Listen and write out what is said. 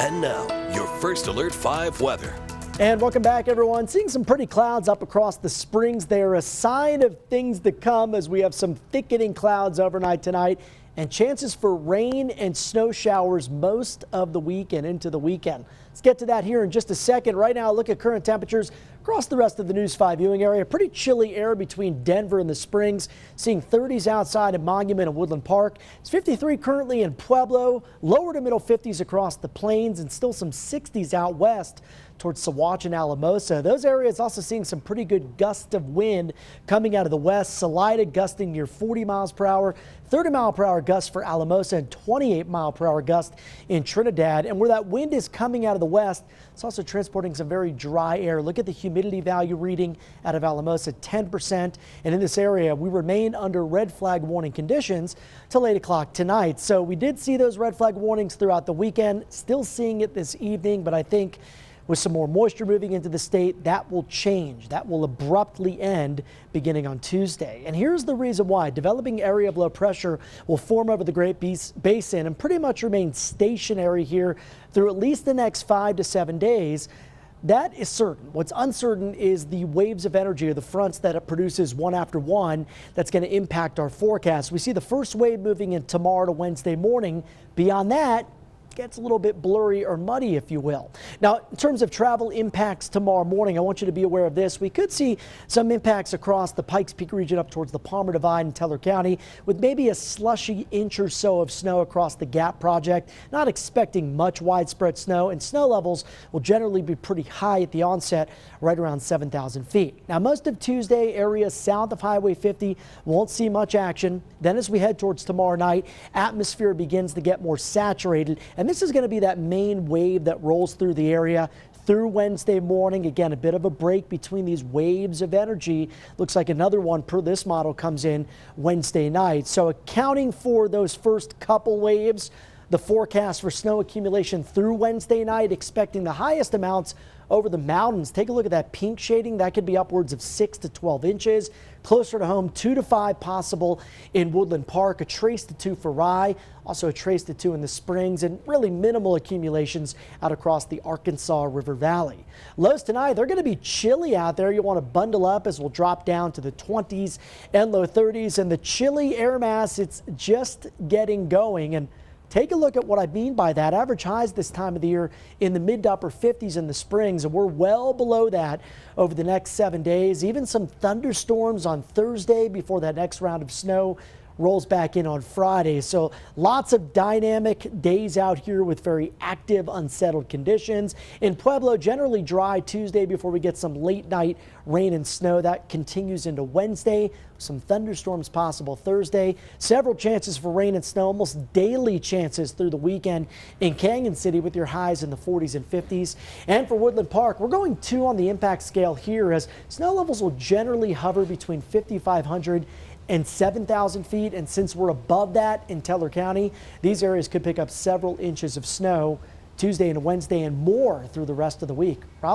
And now, your First Alert 5 weather. And welcome back, everyone. Seeing some pretty clouds up across the Springs. They're a sign of things to come as we have some thickening clouds overnight tonight and chances for rain and snow showers most of the week and into the weekend. Let's get to that here in just a second. Right now, look at current temperatures across the rest of the News 5 viewing area. Pretty chilly air between Denver and the Springs. Seeing 30s outside at Monument and Woodland Park. It's 53 currently in Pueblo. Lower to middle 50s across the plains and still some 60s out west towards Saguache and Alamosa. Those areas also seeing some pretty good gusts of wind coming out of the west. Salida gusting near 40 miles per hour, 30 mile per hour gusts for Alamosa and 28 mile per hour gust in Trinidad. And where that wind is coming out of the west, it's also transporting some very dry air. Look at the humidity value reading out of Alamosa, 10%. And in this area, we remain under red flag warning conditions till 8 o'clock tonight. So we did see those red flag warnings throughout the weekend, still seeing it this evening, but I think with some more moisture moving into the state, that will change. That will abruptly end beginning on Tuesday. And here's the reason why. Developing area of low pressure will form over the Great Basin and pretty much remain stationary here through at least the next 5 to 7 days. That is certain. What's uncertain is the waves of energy or the fronts that it produces one after one that's going to impact our forecast. We see the first wave moving in tomorrow to Wednesday morning. Beyond that, gets a little bit blurry or muddy, if you will. Now, in terms of travel impacts tomorrow morning, I want you to be aware of this. We could see some impacts across the Pikes Peak region up towards the Palmer Divide in Teller County with maybe a slushy inch or so of snow across the Gap project. Not expecting much widespread snow, and snow levels will generally be pretty high at the onset, right around 7,000 feet. Now, most of Tuesday, areas south of Highway 50 won't see much action. Then as we head towards tomorrow night, atmosphere begins to get more saturated. And this is going to be that main wave that rolls through the area through Wednesday morning. Again, a bit of a break between these waves of energy. Looks like another one per this model comes in Wednesday night. So accounting for those first couple waves, the forecast for snow accumulation through Wednesday night, expecting the highest amounts over the mountains. Take a look at that pink shading. That could be upwards of 6 to 12 inches. Closer to home, 2 to 5 possible in Woodland Park, a trace to 2 for Rye, also a trace to 2 in the Springs, and really minimal accumulations out across the Arkansas River Valley. Lows tonight, they're going to be chilly out there. You'll want to bundle up as we'll drop down to the 20s and low 30s. And the chilly air mass, it's just getting going. And take a look at what I mean by that. Average highs this time of the year in the mid to upper 50s in the Springs, and we're well below that over the next 7 days. Even some thunderstorms on Thursday before that next round of snow rolls back in on Friday. So lots of dynamic days out here with very active, unsettled conditions. In Pueblo, generally dry Tuesday before we get some late night rain and snow. That continues into Wednesday. Some thunderstorms possible Thursday. Several chances for rain and snow, almost daily chances through the weekend in Canyon City with your highs in the 40s and 50s. And for Woodland Park, we're going 2 on the impact scale here as snow levels will generally hover between 5,500 and 7,000 feet. And since we're above that in Teller County, these areas could pick up several inches of snow Tuesday and Wednesday and more through the rest of the week.